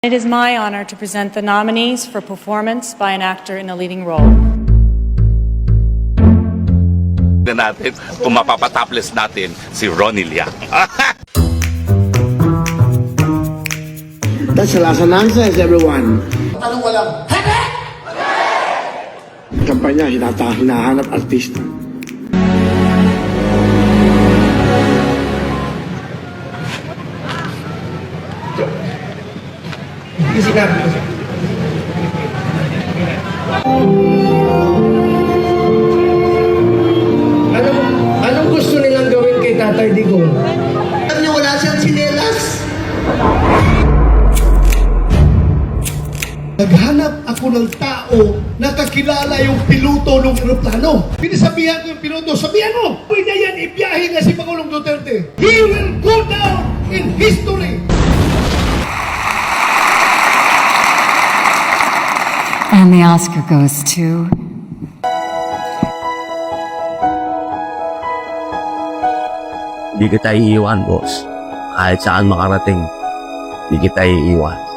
It is my honor to present the nominees for performance by an actor in a leading role. Natin kung mapapatopless natin si Ronnie Liang. That's the last nonsense, everyone. Tanong walang, Hebe! Kampanya, hinahanap artista. Anong gusto nilang gawin kay Tatay Digong? Alam niyo, wala siyang sinelas. Naghanap ako ng tao na kakilala yung piloto ng aeroplano. Pinasabihan ko yung piloto, sabihan mo, pwede yan ibiyahe na si Pangulong Duterte. He will go down in history. And the Oscar goes to... Di kita iiwan, boss. Kahit saan makarating, di kita iiwan.